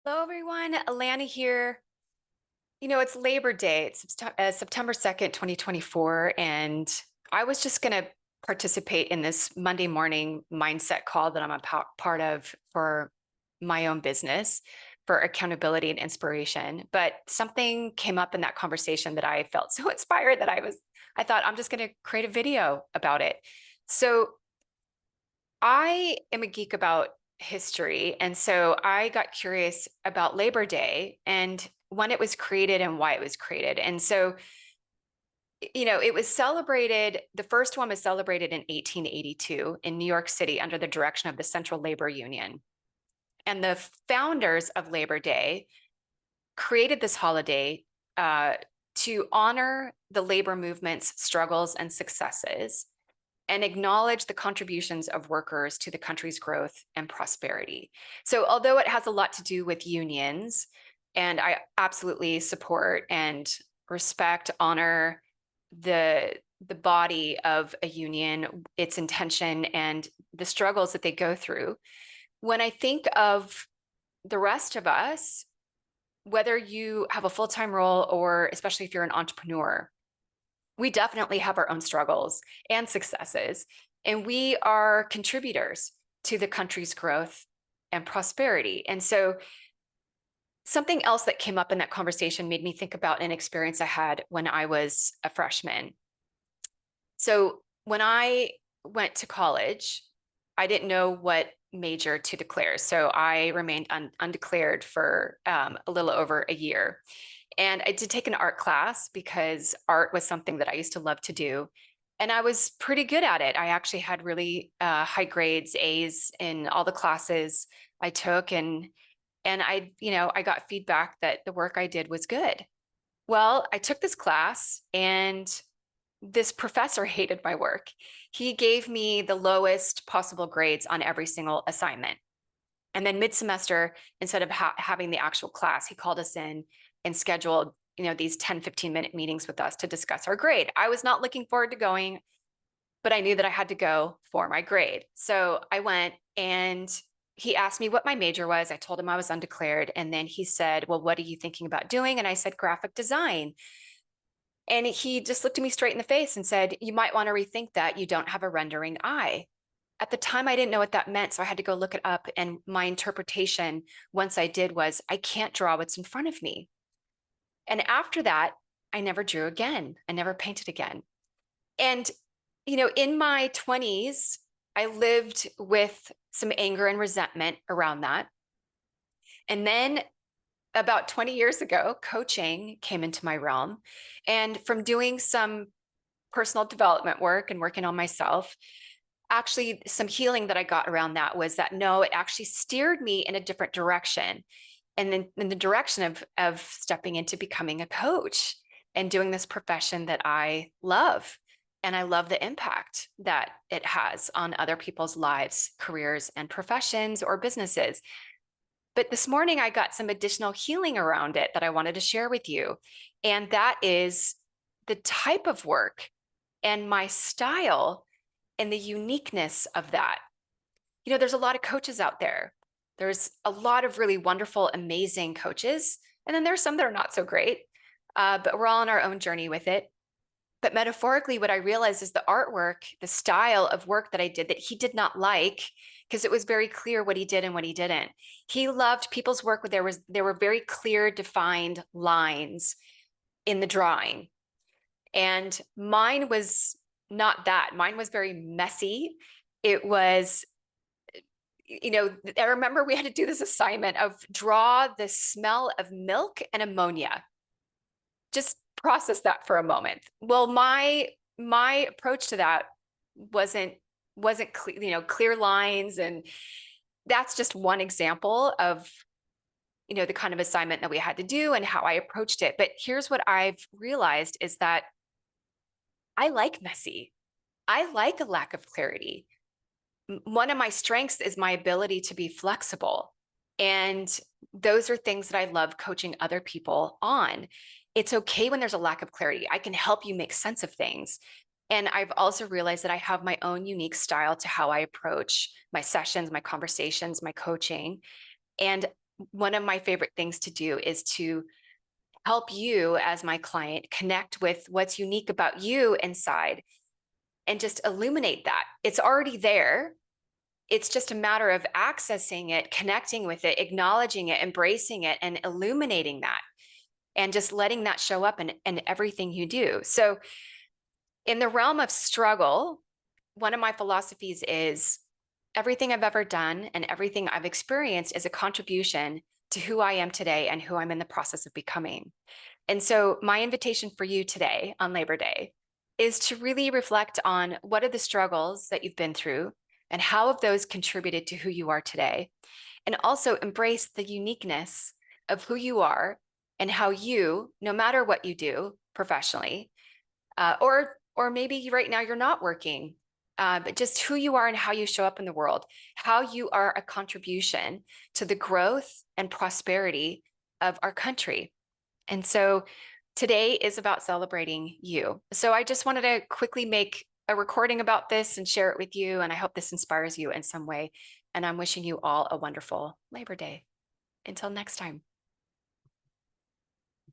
Hello, everyone. Alana here. It's Labor Day. It's September 2nd, 2024. And I was just going to participate in this Monday morning mindset call that I'm a part of for my own business for accountability and inspiration. But something came up in that conversation that I felt so inspired that I thought I'm just going to create a video about it. So I am a geek about history. And so I got curious about Labor Day and when it was created and why it was created. And so, it was celebrated, the first one was celebrated in 1882 in New York City under the direction of the Central Labor Union. And the founders of Labor Day created this holiday to honor the labor movement's struggles and successes and acknowledge the contributions of workers to the country's growth and prosperity. So, although it has a lot to do with unions, and I absolutely support and respect, honor the body of a union, its intention, and the struggles that they go through. When I think of the rest of us, whether you have a full-time role or especially if you're an entrepreneur, we definitely have our own struggles and successes, and we are contributors to the country's growth and prosperity. And so, something else that came up in that conversation made me think about an experience I had when I was a freshman. So, when I went to college, I didn't know what major to declare. So, I remained undeclared for a little over a year. And I did take an art class because art was something that I used to love to do. And I was pretty good at it. I actually had really high grades, A's in all the classes I took. And I got feedback that the work I did was good. Well, I took this class and this professor hated my work. He gave me the lowest possible grades on every single assignment. And then mid-semester, instead of having the actual class, he called us in and scheduled, these 10, 15-minute meetings with us to discuss our grade. I was not looking forward to going, but I knew that I had to go for my grade. So I went and he asked me what my major was. I told him I was undeclared. And then he said, well, what are you thinking about doing? And I said, graphic design. And he just looked at me straight in the face and said, you might want to rethink that. You don't have a rendering eye. At the time, I didn't know what that meant. So I had to go look it up. And my interpretation, once I did, was I can't draw what's in front of me. And after that, I never drew again. I never painted again. And, in my 20s, I lived with some anger and resentment around that. And then about 20 years ago, coaching came into my realm. And from doing some personal development work and working on myself, actually some healing that I got around that was that no, it actually steered me in a different direction. And then in the direction of stepping into becoming a coach and doing this profession that I love. And I love the impact that it has on other people's lives, careers, and professions or businesses. But this morning, I got some additional healing around it that I wanted to share with you. And that is the type of work and my style and the uniqueness of that. There's a lot of coaches out there. There's a lot of really wonderful, amazing coaches. And then there's some that are not so great, but we're all on our own journey with it. But metaphorically, what I realized is the artwork, the style of work that I did that he did not like, because it was very clear what he did and what he didn't. He loved people's work where there were very clear, defined lines in the drawing. And mine was not that. Mine was very messy. It was, I remember we had to do this assignment of draw the smell of milk and ammonia. Just process that for a moment. Well, my approach to that wasn't clear, clear lines, and that's just one example of the kind of assignment that we had to do and how I approached it. But here's what I've realized is that I like messy. I like a lack of clarity. One of my strengths is my ability to be flexible. And those are things that I love coaching other people on. It's okay when there's a lack of clarity. I can help you make sense of things. And I've also realized that I have my own unique style to how I approach my sessions, my conversations, my coaching. And one of my favorite things to do is to help you as my client connect with what's unique about you inside and just illuminate that. It's already there. It's just a matter of accessing it, connecting with it, acknowledging it, embracing it, and illuminating that, and just letting that show up in everything you do. So, in the realm of struggle, one of my philosophies is everything I've ever done and everything I've experienced is a contribution to who I am today and who I'm in the process of becoming. And so, my invitation for you today on Labor Day is to really reflect on what are the struggles that you've been through and how have those contributed to who you are today. And also embrace the uniqueness of who you are and how you, no matter what you do professionally, or maybe right now you're not working, but just who you are and how you show up in the world, how you are a contribution to the growth and prosperity of our country. And so today is about celebrating you. So I just wanted to quickly make a recording about this and share it with you. And I hope this inspires you in some way. And I'm wishing you all a wonderful Labor Day. Until next time.